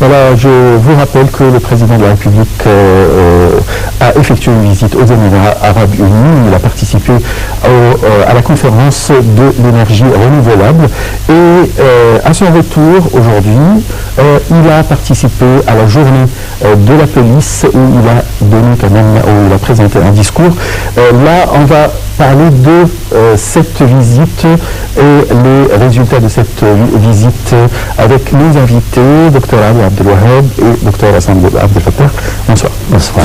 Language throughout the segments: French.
Voilà, je vous rappelle que le président de la République a effectué une visite aux Émirats Arabes Unis. Il a participé à la conférence de l'énergie renouvelable et à son retour aujourd'hui, il a participé à la journée de la police où il a donné quand même, où il a présenté un discours. Là, on va parler de cette visite et les résultats de cette visite avec nos invités, Dr Ali Abdelwahab et Dr Hassan Abdel Fattah. Bonsoir. Bonsoir.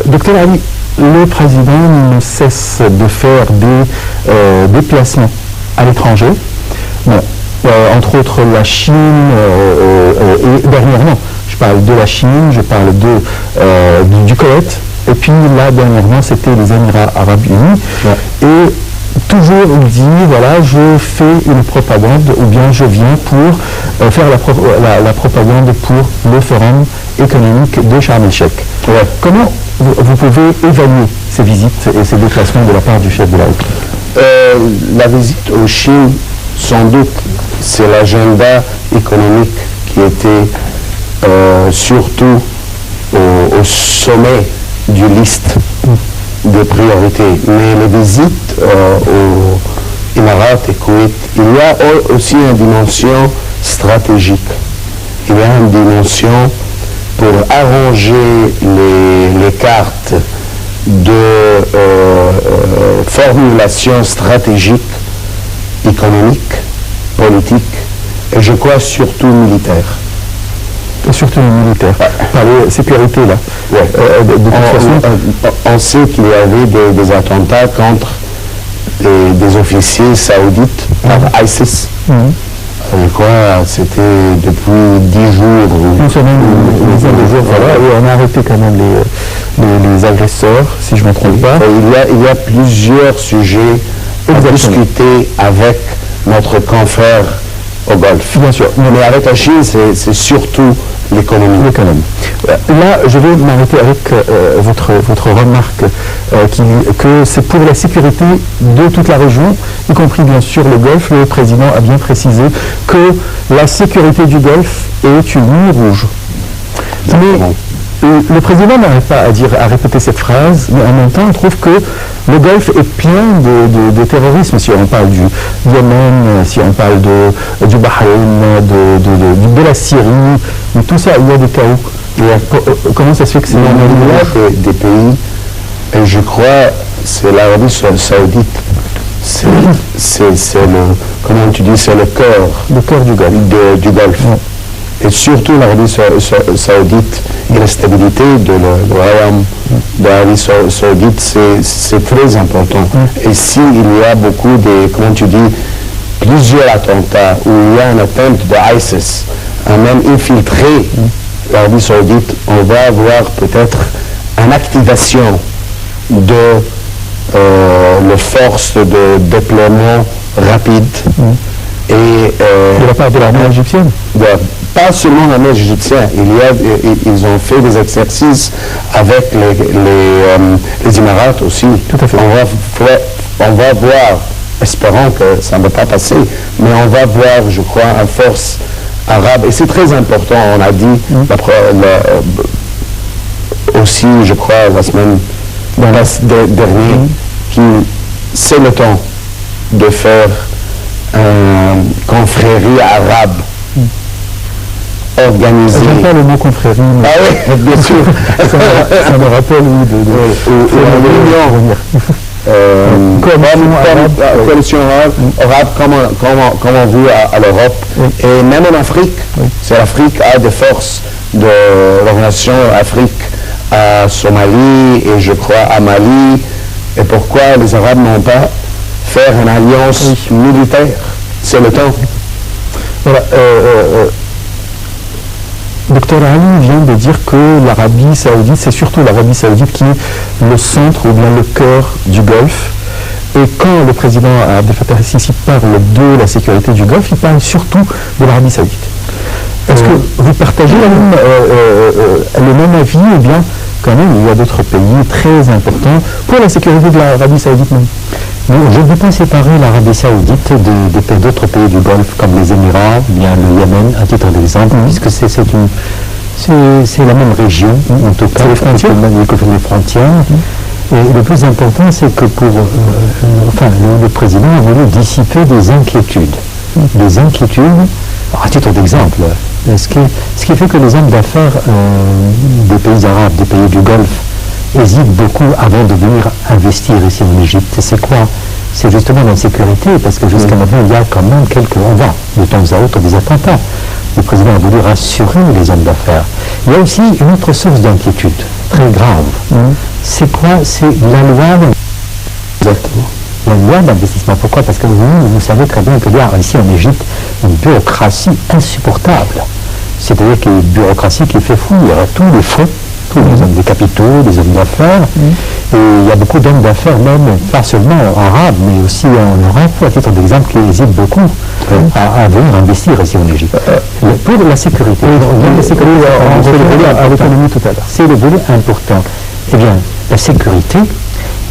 Dr Ali, le président ne cesse de faire des déplacements à l'étranger. Bon, entre autres la Chine et dernièrement, je parle de la Chine, je parle du Koweït. Et puis là, dernièrement, c'était les Émirats Arabes Unis. Ouais. Et toujours, il dit, voilà, je fais une propagande, ou bien je viens pour faire la propagande pour le forum économique de Sharm el-Sheikh. Ouais. Comment vous pouvez évaluer ces visites et ces déplacements de la part du chef de la République? La visite aux Chine, sans doute, c'est l'agenda économique qui était surtout au sommet du liste de priorités. Mais les visites aux Émirats et Koweït, il y a aussi une dimension stratégique. Il y a une dimension pour arranger les cartes de formulation stratégique, économique, politique, et je crois surtout militaire. Et surtout militaire, par les sécurités là. Ouais. De toute façon, on sait qu'il y avait des attentats contre des officiers saoudites par ISIS. Je crois que c'était depuis 10 jours. Une semaine, une dizaine de jours, voilà, et on a arrêté quand même les agresseurs, si je ne me trompe pas. Il y a plusieurs sujets à discuter avec notre confrère au Golfe. Bien sûr. Mais avec la Chine, c'est surtout l'économie. Là, je vais m'arrêter avec votre remarque que c'est pour la sécurité de toute la région, y compris bien sûr le Golfe. Le président a bien précisé que la sécurité du Golfe est une ligne rouge. Mais le président n'arrive pas à répéter cette phrase, mais en même temps, on trouve que le Golfe est plein de terrorisme. Si on parle du Yémen, si on parle du Bahreïn, de la Syrie, mais tout ça, il y a des chaos. Comment ça se fait que c'est... Il y a des pays, et je crois c'est l'Arabie Saoudite. C'est le, comment tu dis, c'est le cœur du Golfe. Et surtout l'Arabie Saoudite et la stabilité de le royaume d'Arabie Saoudite, c'est très important. Et s'il y a beaucoup de, comment tu dis, plusieurs attentats où il y a un atteinte de ISIS à même infiltrer l'Arabie Saoudite, on va avoir peut-être une activation de les forces de déploiement rapide et de la part de l'armée égyptienne. Pas seulement l'armée égyptienne, ils ont fait des exercices avec les Émirats aussi. Tout à fait. On va voir, espérons que ça ne va pas passer, mais on va voir, je crois, une force arabe. Et c'est très important, on a dit aussi, je crois, la semaine dernière, que c'est le temps de faire une confrérie arabe organisée. J'aime pas le mot confrérie. Mais... Ah oui, bien sûr. ça me rappelle coalition arabe comme on voit à l'Europe. Et même en Afrique, c'est l'Afrique a des forces de l'organisation Afrique à Somalie et je crois à Mali. Et pourquoi les Arabes n'ont pas fait une alliance militaire? C'est le temps. Voilà. Dr Ali vient de dire que l'Arabie Saoudite, c'est surtout l'Arabie Saoudite qui est le centre ou bien le cœur du Golfe. Et quand le président Abdel Fattah el-Sisi parle de la sécurité du Golfe, il parle surtout de l'Arabie Saoudite. Est-ce que vous partagez le même avis ou bien quand même il y a d'autres pays très importants pour la sécurité de l'Arabie Saoudite même? Non, je ne veux pas séparer l'Arabie Saoudite d'autres pays du Golfe comme les Émirats, bien le Yémen, à titre d'exemple, puisque c'est C'est la même région, en tout cas, les frontières. Et le plus important, c'est que le président a voulu dissiper des inquiétudes. Des inquiétudes, à titre d'exemple, ce qui fait que les hommes d'affaires des pays arabes, des pays du Golfe, hésitent beaucoup avant de venir investir ici en Égypte. C'est quoi? C'est justement l'insécurité, parce que jusqu'à maintenant, il y a quand même de temps à autre, des attentats. Le président a voulu rassurer les hommes d'affaires. Il y a aussi une autre source d'inquiétude, très grave. C'est quoi? C'est la loi d'investissement. Pourquoi? Parce que vous savez très bien qu'il y a ici en Égypte une bureaucratie insupportable. C'est-à-dire qu'il y a une bureaucratie qui fait fuir tous les fonds, tous les hommes des capitaux, des hommes d'affaires. Et il y a beaucoup d'hommes d'affaires, même pas seulement arabes, mais aussi en Europe, à titre d'exemple, qui hésitent beaucoup à venir investir ici en Égypte. Pour la sécurité, c'est le volet important. Eh bien, la sécurité,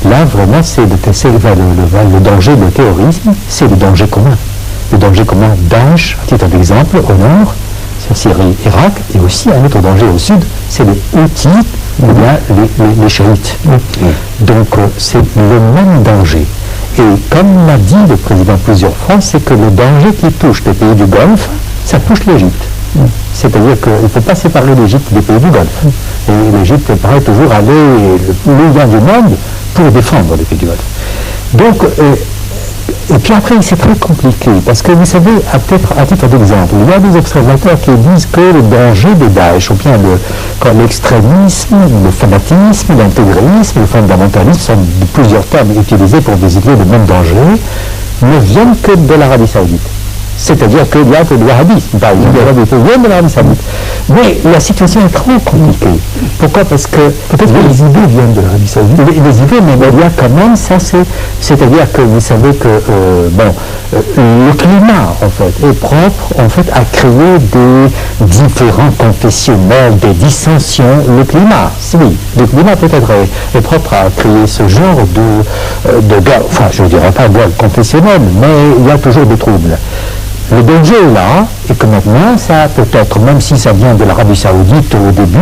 là, vraiment, c'est le danger de terrorisme, c'est le danger commun. Le danger commun Daesh, à titre d'exemple, au nord, sur Syrie, Irak, et aussi un autre danger au sud, c'est les Houthis, ou bien les chiites. Donc, c'est le même danger. Et comme l'a dit le président plusieurs fois, c'est que le danger qui touche les pays du Golfe, ça touche l'Égypte. C'est-à-dire qu'il ne faut pas séparer l'Égypte des pays du Golfe. Et l'Égypte paraît toujours aller le plus loin du monde pour défendre les pays du Golfe. Donc, et puis après, c'est très compliqué, parce que vous savez, à titre d'exemple, il y a des observateurs qui disent que le danger de Daesh, ou bien l'extrémisme, le fanatisme, l'intégrisme, le fondamentalisme, sont plusieurs termes utilisés pour désigner le même danger, ne viennent que de l'Arabie Saoudite. C'est-à-dire qu'il y a le wahhabisme, par exemple, viennent de l'Arabie Saoudite. Mais la situation est trop compliquée. Pourquoi? Parce que peut-être que les idées viennent de l'Arabie Saoudite. Les idées, mais il y a quand même ça, c'est-à-dire que vous savez que le climat, en fait, est propre, en fait, à créer des différends confessionnels, des dissensions. Le climat, oui, le climat peut-être est propre à créer ce genre de guerre, enfin, je ne dirais pas guerre confessionnelle, mais il y a toujours des troubles. Le danger est là, et que maintenant, ça peut-être, même si ça vient de l'Arabie Saoudite au début,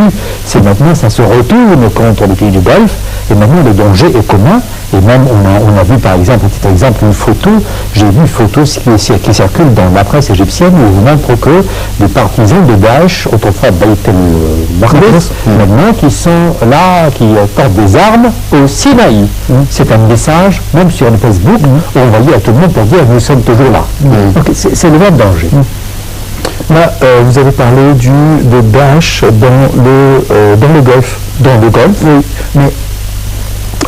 c'est maintenant, ça se retourne contre les pays du Golfe, et maintenant le danger est commun, et même on a vu par exemple, petit exemple, une photo, j'ai vu une photo qui circule dans la presse égyptienne, où on montre que des partisans de Daesh, autrefois Beit el-Maqdis, maintenant qui sont là, qui portent des armes au Sinaï. C'est un message, même sur le Facebook, où on voyait à tout le monde pour dire nous sommes toujours là. Donc c'est le même danger. Là, vous avez parlé de Daesh dans le Golfe. Dans le Golfe, oui. Mais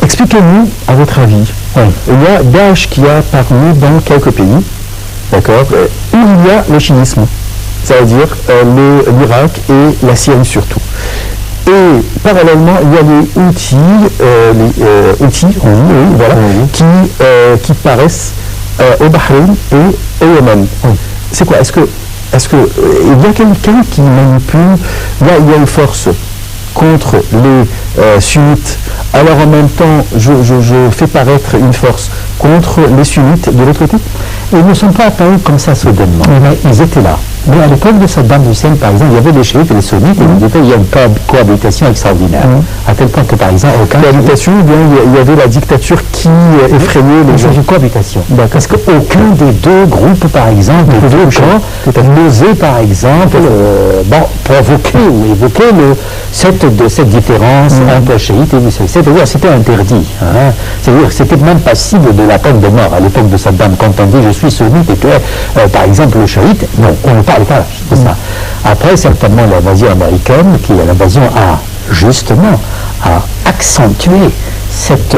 expliquez-nous, à votre avis, il y a Daesh qui a apparu dans quelques pays, d'accord, où il y a le chiisme, c'est-à-dire l'Irak et la Syrie surtout. Et parallèlement, il y a les Houthis, qui paraissent au Bahreïn et au Yémen. C'est quoi? Est-ce que il y a quelqu'un qui manipule? Là, il y a une force contre les sunnites. Alors en même temps, je fais paraître une force contre les sunnites de l'autre côté. Ils ne sont pas apparus comme ça soudainement. Ils étaient là. Mais à l'époque de Saddam Hussein, par exemple, il y avait des chiites et des sunnites, et il y a une cohabitation extraordinaire. À tel point que, par exemple, cohabitation, il y avait la dictature qui effrayait les gens. Une cohabitation. Parce qu'aucun des deux groupes, par exemple, des deux camps, n'osait, par exemple, provoquer ou évoquer cette différence entre chiites et musulmans. C'est-à-dire, c'était interdit. C'est-à-dire, c'était même passible de la peine de mort à l'époque de Saddam. Quand on dit je suis sunnite et que, par exemple, le chiite, non, on ne parle pas de ça. Après, certainement, l'invasion américaine, qui est l'invasion justement, à accentuer cette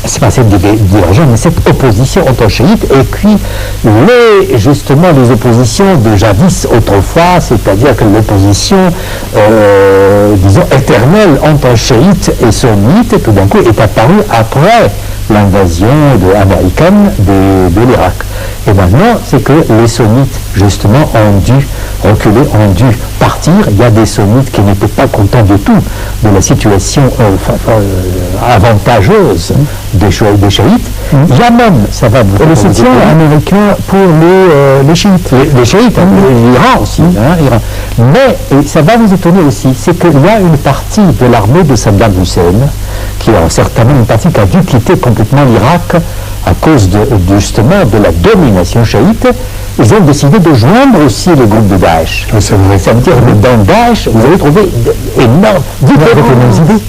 c'est pas cette divergence, mais cette opposition entre chiites, et puis justement les oppositions de jadis autrefois, c'est-à-dire que l'opposition, disons, éternelle entre chiites et sunnites, tout d'un coup est apparue après l'invasion américaine de l'Irak. Et maintenant, c'est que les sunnites, justement, ont dû reculer, ont dû partir. Il y a des sunnites qui n'étaient pas contents du tout de la situation avantageuse des chiites. Yémen, ça va beaucoup. Et le soutien américain pour les chiites. Les chiites, l'Iran aussi, Iran. Mais et ça va vous étonner aussi, c'est qu'il y a une partie de l'armée de Saddam Hussein, qui a certainement une partie qui a dû quitter complètement l'Irak à cause justement de la domination chiite. Ils ont décidé de joindre aussi le groupe de Daesh. Oui, c'est vrai. Ça veut dire que dans Daesh, vous avez trouvé énormes, différentes idées.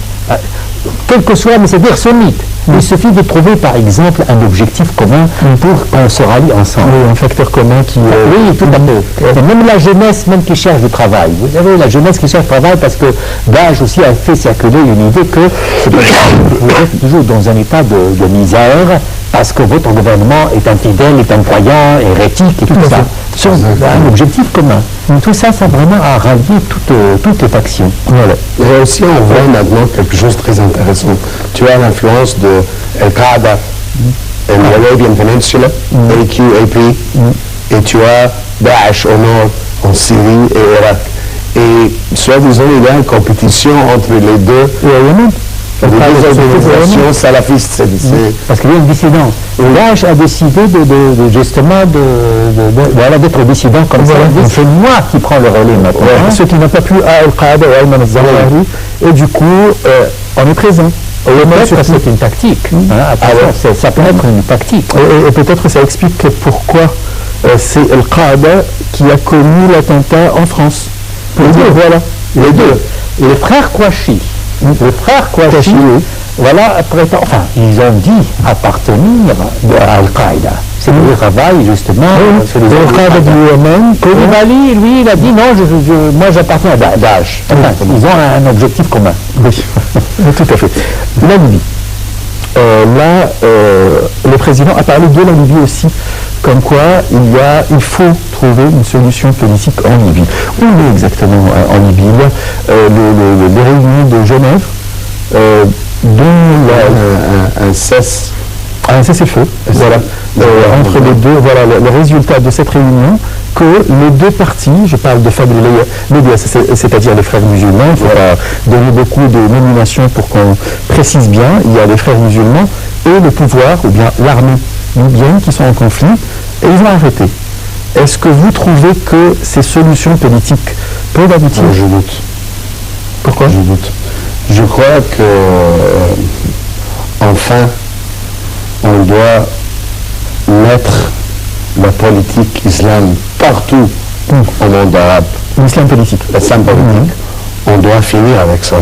Quel que soit, mais c'est-à-dire sunnites. Il suffit de trouver, par exemple, un objectif commun pour qu'on se rallie ensemble. Oui, un facteur commun qui... Oui, tout à fait. Et même la jeunesse, même qui cherche du travail. Vous savez, la jeunesse qui cherche du travail, parce que Daesh aussi a fait circuler une idée que vous êtes toujours dans un état de misère, parce que votre gouvernement est infidèle, est incroyant, hérétique et tout ça. C'est un objectif commun. Tout ça, ça vraiment a rallié toutes les factions. Voilà. Et aussi, on voit maintenant quelque chose de très intéressant. Tu as l'influence de Al-Qaïda, l'Arabian Peninsula, AQAP, et tu as Daesh au nord, en Syrie et Irak. Et soi-disant, il y a une compétition entre les deux. Les deux organisations salafistes, parce qu'il y a une dissidence. Et Daesh a décidé justement d'être dissident comme ça. C'est moi qui prends le relais maintenant. Ceux qui n'ont pas pu à Al-Qaïda ou à Ayman al-Zawahiri, et du coup, on est présent. Peut-être que c'est une tactique. Ça peut être une tactique. Et peut-être ça explique pourquoi c'est Al-Qaïda qui a commis l'attentat en France. Les deux, voilà. Les deux. Et les frères Kouachi. Les frères Kouachi, voilà, ils ont dit appartenir à Al-Qaïda. C'est le travail, justement, sur les Al-Qaïda du Yémen. Koulibaly, lui, il a dit non, moi j'appartiens à Daesh. Ils ont un objectif commun. Oui, tout à fait. La Libye. Le président a parlé de la Libye aussi, comme quoi il faut trouver une solution politique en Libye. Où est exactement en Libye? Il y a les réunions de Genève, dont il y a un cessez-le-feu, voilà, entre les deux, voilà le résultat de cette réunion, que les deux partis, je parle de Fadl Libya, c'est-à-dire les frères musulmans, il ne faut pas donner beaucoup de nominations pour qu'on précise bien, il y a les frères musulmans et le pouvoir, ou bien l'armée libyenne qui sont en conflit, et ils ont arrêté. Est-ce que vous trouvez que ces solutions politiques peuvent aboutir? Je doute. Pourquoi? Je doute. Je crois que, enfin, on doit mettre la politique islam partout au monde arabe. L'islam politique. L'islam politique. On doit finir avec ça.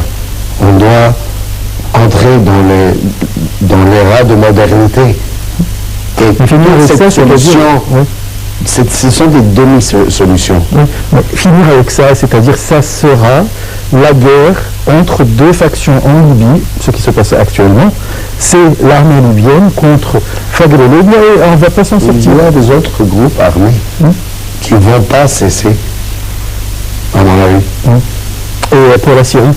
On doit entrer dans l'ère de modernité. Et finir avec cette ça, solution, ce sont des demi-solutions. Mais finir avec ça, c'est-à-dire ça sera la guerre entre deux factions en Libye, ce qui se passe actuellement, c'est l'armée libyenne contre Fadl Libya, et on ne va pas s'en sortir. Il y a des autres groupes armés qui ne vont pas cesser, à mon avis. Et pour la Syrie?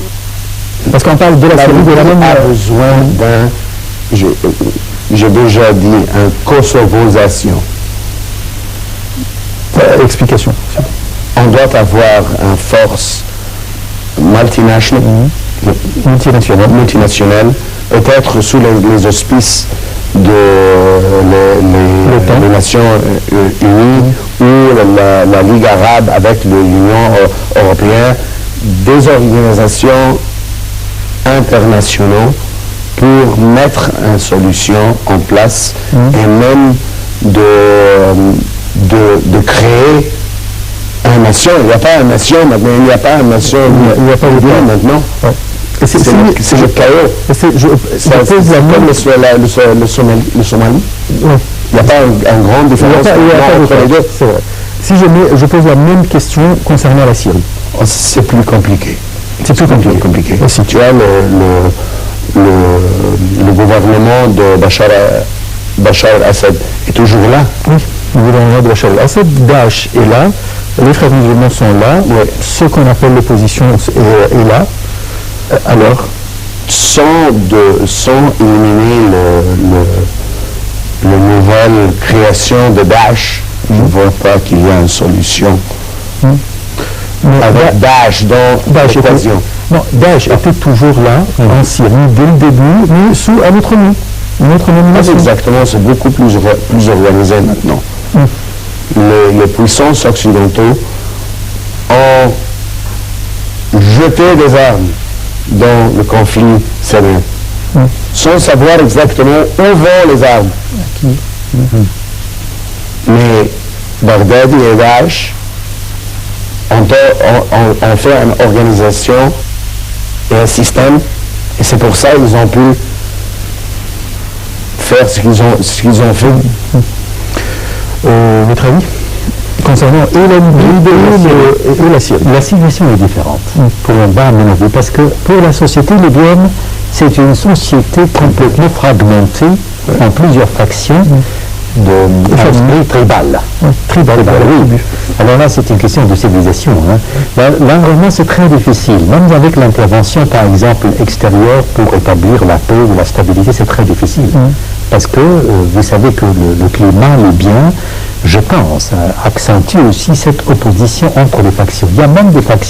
Parce qu'on parle de la Syrie de la même a besoin j'ai déjà dit, un kosovosation. Explication. On doit avoir une force multinationale, peut-être sous les auspices de les Nations Unies ou la Ligue arabe avec l'Union européenne, des organisations internationales pour mettre une solution en place et même de créer une nation. Il n'y a pas une nation maintenant, il n'y a pas une nation, il n'y a pas de bien maintenant. C'est le chaos. C'est comme le Somalie. Il n'y a pas une grande différence entre les deux. C'est vrai. Si je pose la même question concernant la Syrie. C'est plus compliqué. C'est plus compliqué. Si tu as le gouvernement de Bachar al-Assad est toujours là. Oui, le gouvernement de Bachar al-Assad, Daesh est là, les frères musulmans sont là, ce qu'on appelle l'opposition est là. Alors, sans éliminer la nouvelle création de Daesh, je ne vois pas qu'il y a une solution. Avec Daesh dans l'équation. Non, Daesh était toujours là, en Syrie, dès le début, mais sous un autre nom. Une autre Pas nomination? exactement, c'est beaucoup plus organisé maintenant. Les puissances occidentaux ont jeté des armes dans le conflit syrien, sans savoir exactement où vont les armes. Mais Baghdad et Daesh ont fait une organisation et un système, et c'est pour ça qu'ils ont pu faire ce qu'ils ont fait. Votre avis concernant et la Libye et la Syrie? La situation est différente, pour mon avis, parce que pour la société libyenne, c'est une société complètement fragmentée en plusieurs factions de tribales. Tribales, oui. Alors là, c'est une question de civilisation. Là, vraiment, c'est très difficile. Même avec l'intervention, par exemple, extérieure pour établir la paix ou la stabilité, c'est très difficile. Parce que vous savez que le climat libyen, je pense, accentue aussi cette opposition entre les factions. Il y a même des factions